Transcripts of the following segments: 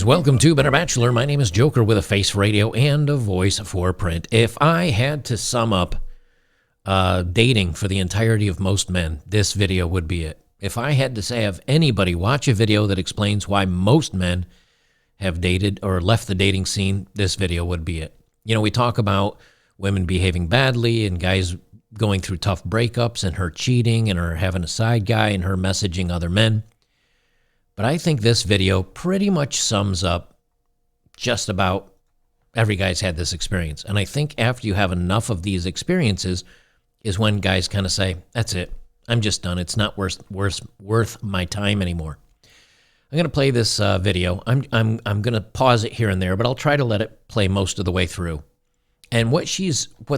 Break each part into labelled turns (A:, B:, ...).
A: guys, welcome to Better Bachelor. My name is Joker with a face radio and a voice for print. If I had to sum up dating for the entirety of most men, this video would be it. If I had to say, have anybody watch a video that explains why most men have dated or left the dating scene, this video would be it. You know, we talk about women behaving badly and guys going through tough breakups and her cheating and her having a side guy and her messaging other men. But I think this video pretty much sums up just about every guy's had this experience. And I think after you have enough of these experiences is when guys kind of say, that's it. I'm just done. It's not worth my time anymore. I'm going to play this video. I'm going to pause it here and there, but I'll try to let it play most of the way through. And what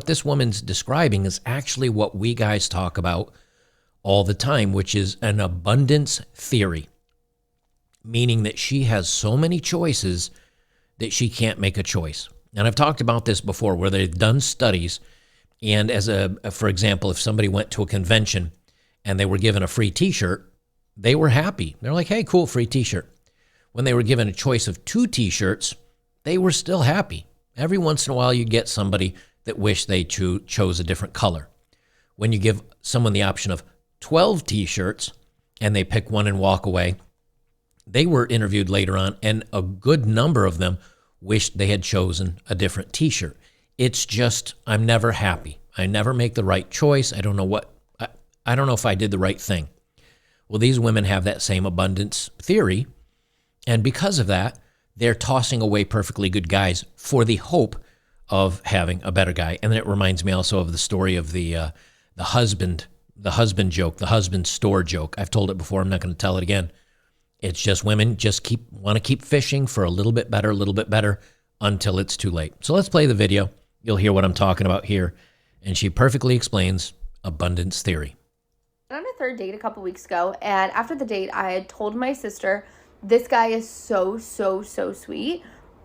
A: this woman's describing is actually what we guys talk about all the time, which is an abundance theory. Meaning that she has so many choices that she can't make a choice. And I've talked about this before where they've done studies, and for example, if somebody went to a convention and they were given a free t-shirt, they were happy. They're like, hey, cool, free t-shirt. When they were given a choice of 2 t-shirts, they were still happy. Every once in a while you get somebody that wished they chose a different color. When you give someone the option of 12 t-shirts and they pick one and walk away, they were interviewed later on, and a good number of them wished they had chosen a different t-shirt. It's just, I'm never happy. I never make the right choice. I don't know if I did the right thing. Well, these women have that same abundance theory, and because of that, they're tossing away perfectly good guys for the hope of having a better guy. And then it reminds me also of the story of the husband joke, the husband store joke. I've told it before. I'm not going to tell it again. It's just women just want to keep fishing for a little bit better until it's too late. So let's play the video. You'll hear what I'm talking about here. And she perfectly explains abundance theory.
B: I went on a third date a couple weeks ago, and after the date, I had told my sister, this guy is so sweet,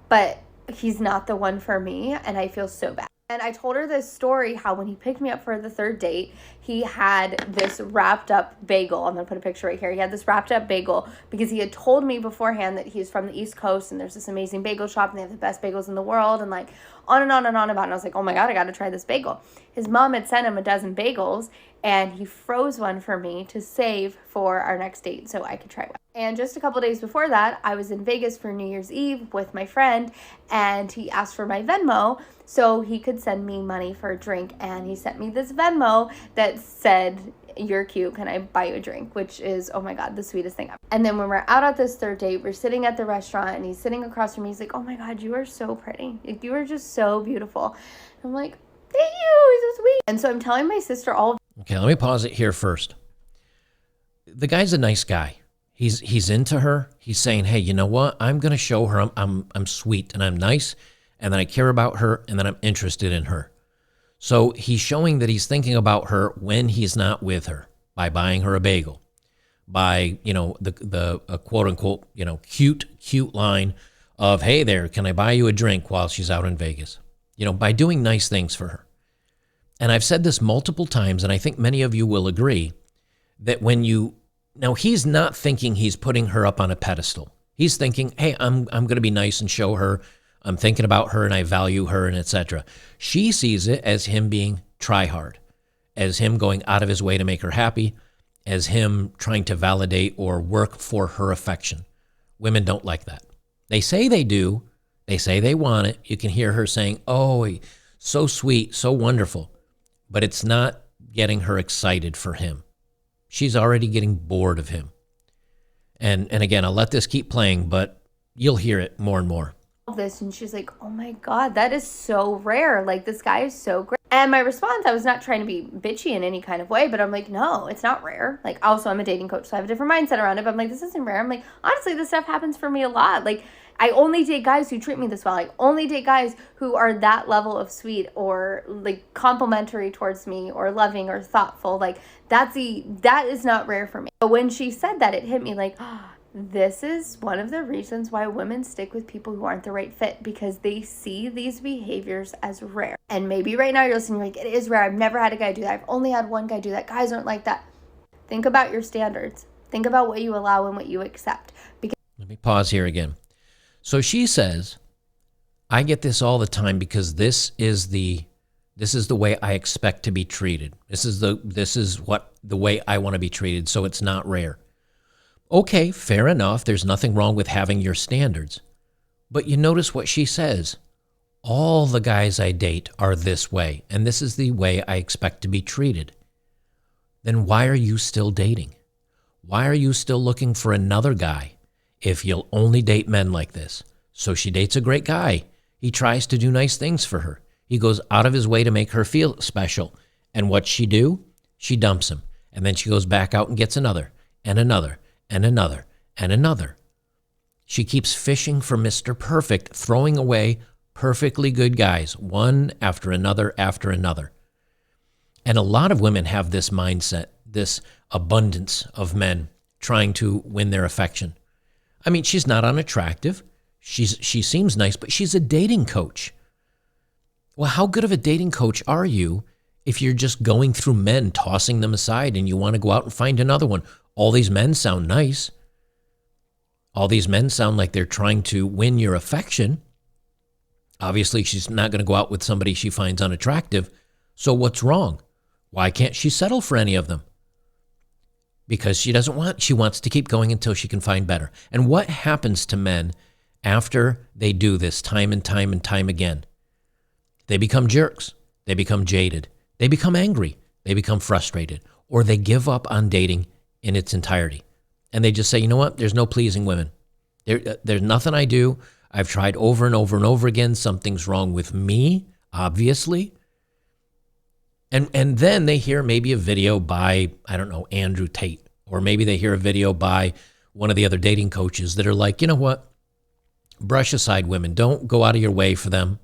B: but he's not the one for me, and I feel so bad. And I told her this story, how when he picked me up for the third date, he had this wrapped up bagel. I'm going to put a picture right here. He had this wrapped up bagel because he had told me beforehand that he's from the East Coast and there's this amazing bagel shop and they have the best bagels in the world, and like on and on and on about it. And I was like, oh my God, I got to try this bagel. His mom had sent him a dozen bagels and he froze one for me to save for our next date so I could try one. And just a couple days before that, I was in Vegas for New Year's Eve with my friend, and he asked for my Venmo so he could send me money for a drink. And he sent me this Venmo that said, you're cute, can I buy you a drink? Which is, oh my God, the sweetest thing ever. And then when we're out at this third date, we're sitting at the restaurant and he's sitting across from me. He's like, oh my God, you are so pretty. Like, you are just so beautiful. I'm like, thank you, he's so sweet. And so I'm telling my sister all of.
A: Okay, let me pause it here first. The guy's a nice guy. He's into her. He's saying, hey, you know what? I'm going to show her I'm sweet and I'm nice, and that I care about her, and that I'm interested in her. So he's showing that he's thinking about her when he's not with her by buying her a bagel, by, you know, the quote unquote, you know, cute line of, hey there, can I buy you a drink while she's out in Vegas? You know, by doing nice things for her. And I've said this multiple times, and I think many of you will agree that now he's not thinking he's putting her up on a pedestal. He's thinking, hey, I'm going to be nice and show her I'm thinking about her and I value her and etc. She sees it as him being try hard, as him going out of his way to make her happy, as him trying to validate or work for her affection. Women don't like that. They say they do. They say they want it. You can hear her saying, oh, so sweet, so wonderful. But it's not getting her excited for him. She's already getting bored of him. And again, I'll let this keep playing, but you'll hear it more and more.
B: This, and she's like, oh my God, that is so rare. Like, this guy is so great. And my response, I was not trying to be bitchy in any kind of way, but I'm like, no, it's not rare. Like, also, I'm a dating coach, so I have a different mindset around it, but I'm like, this isn't rare. I'm like, honestly, this stuff happens for me a lot. Like, I only date guys who treat me this well. I only date guys who are that level of sweet or like complimentary towards me or loving or thoughtful. Like, that is not rare for me. But when she said that, it hit me like, oh, this is one of the reasons why women stick with people who aren't the right fit, because they see these behaviors as rare. And maybe right now you're listening, you're like, it is rare. I've never had a guy do that. I've only had one guy do that. Guys aren't like that. Think about your standards. Think about what you allow and what you accept.
A: Let me pause here again. So she says, I get this all the time because this is the way I expect to be treated. This is the way I want to be treated, so it's not rare. Okay, fair enough. There's nothing wrong with having your standards. But you notice what she says. All the guys I date are this way, and this is the way I expect to be treated. Then why are you still dating? Why are you still looking for another guy if you'll only date men like this? So she dates a great guy. He tries to do nice things for her. He goes out of his way to make her feel special. And what's she do? She dumps him. And then she goes back out and gets another, and another, and another, and another. She keeps fishing for Mr. Perfect, throwing away perfectly good guys, one after another after another. And a lot of women have this mindset, this abundance of men trying to win their affection. I mean, she's not unattractive. She seems nice, but she's a dating coach. Well, how good of a dating coach are you if you're just going through men, tossing them aside, and you want to go out and find another one? All these men sound nice. All these men sound like they're trying to win your affection. Obviously, she's not going to go out with somebody she finds unattractive. So what's wrong? Why can't she settle for any of them? Because she wants to keep going until she can find better. And what happens to men after they do this time and time and time again? They become jerks. They become jaded. They become angry. They become frustrated. Or they give up on dating in its entirety. And they just say, you know what? There's no pleasing women. There's nothing I do. I've tried over and over and over again. Something's wrong with me, obviously. And then they hear maybe a video by, I don't know, Andrew Tate. Or maybe they hear a video by one of the other dating coaches that are like, you know what? Brush aside women. Don't go out of your way for them.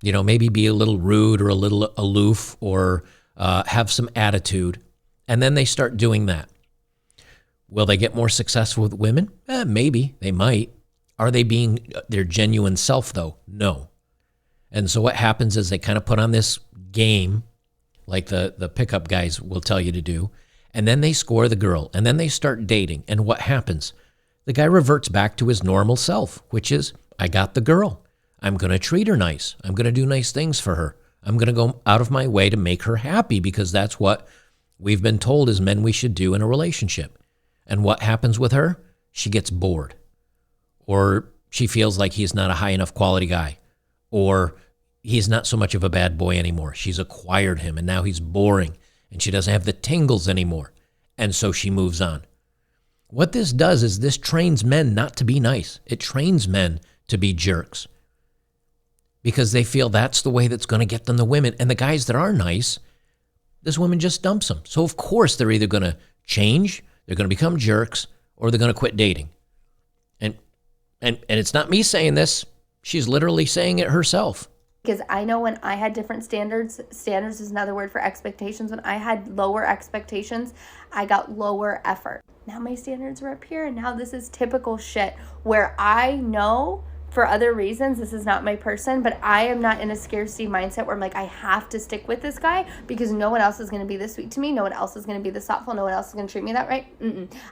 A: You know, maybe be a little rude or a little aloof or have some attitude. And then they start doing that. Will they get more successful with women? Maybe. They might. Are they being their genuine self, though? No. And so what happens is they kind of put on this game, like the pickup guys will tell you to do, and then they score the girl, and then they start dating. And what happens? The guy reverts back to his normal self, which is, I got the girl. I'm going to treat her nice. I'm going to do nice things for her. I'm going to go out of my way to make her happy because that's what we've been told as men we should do in a relationship. And what happens with her? She gets bored. Or she feels like he's not a high enough quality guy. Or he's not so much of a bad boy anymore. She's acquired him and now he's boring. And she doesn't have the tingles anymore. And so she moves on. What this does is this trains men not to be nice. It trains men to be jerks. Because they feel that's the way that's going to get them the women. And the guys that are nice, this woman just dumps them. So of course they're either going to change, they're going to become jerks, or they're going to quit dating. And it's not me saying this. She's literally saying it herself.
B: Because I know when I had different standards is another word for expectations. When I had lower expectations, I got lower effort. Now my standards are up here, and now this is typical shit where I know for other reasons this is not my person, but I am not in a scarcity mindset where I'm like, I have to stick with this guy because no one else is going to be this sweet to me. No one else is going to be this thoughtful. No one else is going to treat me that right.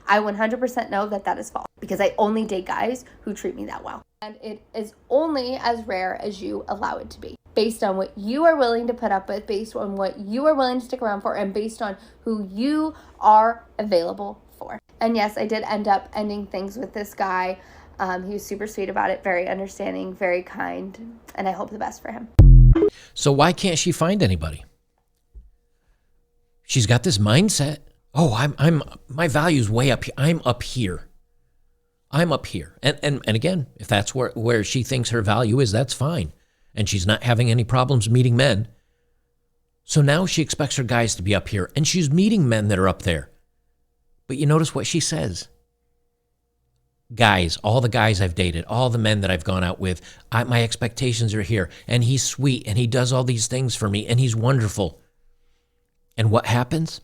B: I 100% know that is false because I only date guys who treat me that well. And it is only as rare as you allow it to be, based on what you are willing to put up with, based on what you are willing to stick around for, and based on who you are available for. And yes, I did end up ending things with this guy. He was super sweet about it, very understanding, very kind, and I hope the best for him.
A: So why can't she find anybody? She's got this mindset. Oh, my value's way up here. I'm up here. And again, if that's where she thinks her value is, that's fine. And she's not having any problems meeting men. So now she expects her guys to be up here, and she's meeting men that are up there. But you notice what she says. Guys, all the guys I've dated, all the men that I've gone out with, my expectations are here. And he's sweet, and he does all these things for me, and he's wonderful. And what happens?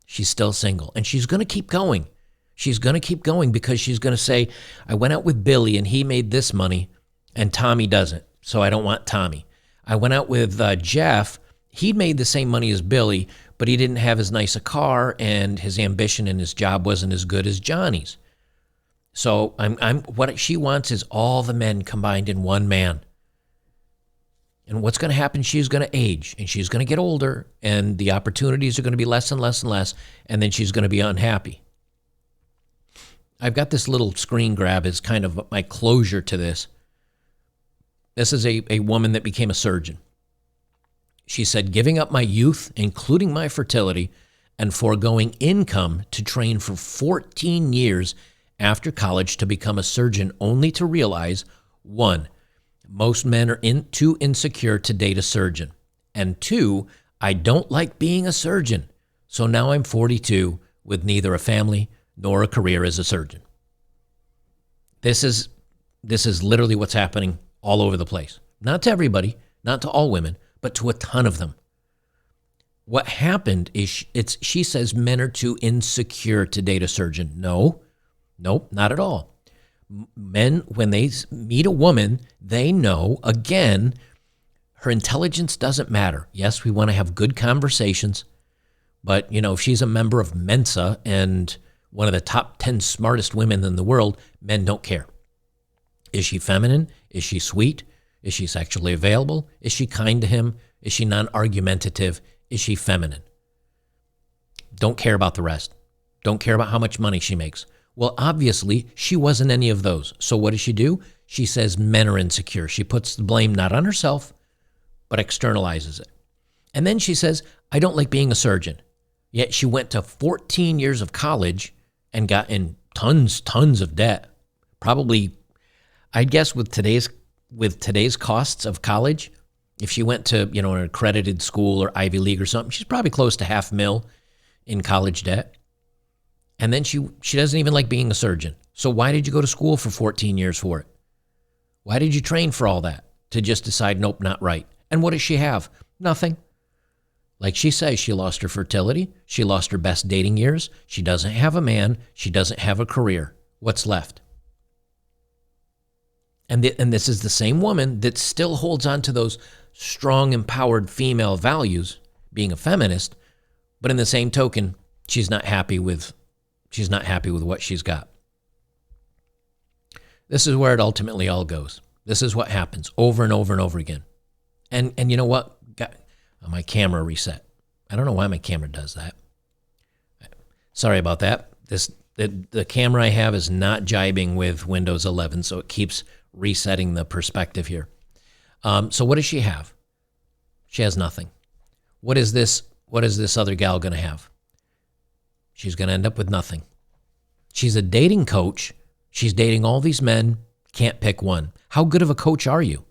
A: She's still single, and she's going to keep going. She's going to keep going because she's going to say, I went out with Billy, and he made this money, and Tommy doesn't, so I don't want Tommy. I went out with Jeff. He made the same money as Billy, but he didn't have as nice a car, and his ambition and his job wasn't as good as Johnny's. So what she wants is all the men combined in one man. And what's going to happen? She's going to age and she's going to get older and the opportunities are going to be less and less and less. And then she's going to be unhappy. I've got this little screen grab as kind of my closure to this. This is a woman that became a surgeon. She said, giving up my youth, including my fertility, and foregoing income to train for 14 years after college to become a surgeon, only to realize, 1, most men are too insecure to date a surgeon. And 2, I don't like being a surgeon. So now I'm 42 with neither a family nor a career as a surgeon. This is literally what's happening all over the place. Not to everybody, not to all women, but to a ton of them. What happened is she says men are too insecure to date a surgeon. Nope, not at all. Men, when they meet a woman, they know, again, her intelligence doesn't matter. Yes, we want to have good conversations, but, if she's a member of Mensa and one of the top 10 smartest women in the world, men don't care. Is she feminine? Is she sweet? Is she sexually available? Is she kind to him? Is she non-argumentative? Is she feminine? Don't care about the rest. Don't care about how much money she makes. Well, obviously, she wasn't any of those. So what does she do? She says men are insecure. She puts the blame not on herself, but externalizes it. And then she says, I don't like being a surgeon. Yet she went to 14 years of college and got in tons of debt. Probably, I'd guess with today's costs of college, if she went to, an accredited school or Ivy League or something, she's probably close to $500,000 in college debt. And then she doesn't even like being a surgeon. So why did you go to school for 14 years for it? Why did you train for all that? To just decide, nope, not right. And what does she have? Nothing. Like she says, she lost her fertility. She lost her best dating years. She doesn't have a man. She doesn't have a career. What's left? And this is the same woman that still holds on to those strong, empowered female values, being a feminist, but in the same token, she's not happy with what she's got. This is where it ultimately all goes. This is what happens over and over and over again. And you know what? My camera reset. I don't know why my camera does that. Sorry about that. The camera I have is not jibing with Windows 11, so it keeps resetting the perspective here. So what does she have? She has nothing. What is this other gal going to have? She's going to end up with nothing. She's a dating coach. She's dating all these men, can't pick one. How good of a coach are you?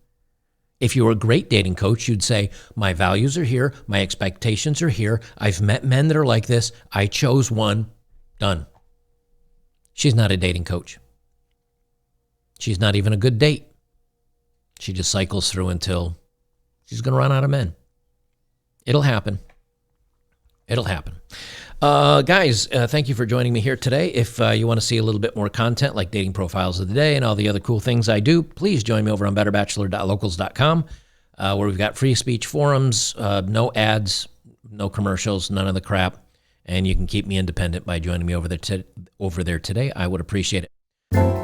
A: If you were a great dating coach, you'd say, my values are here, my expectations are here, I've met men that are like this, I chose one, done. She's not a dating coach. She's not even a good date. She just cycles through until she's going to run out of men. It'll happen. It'll happen. Guys, thank you for joining me here today. If you want to see a little bit more content like dating profiles of the day and all the other cool things I do, please join me over on betterbachelor.locals.com, where we've got free speech forums, no ads, no commercials, none of the crap. And you can keep me independent by joining me over there today. I would appreciate it.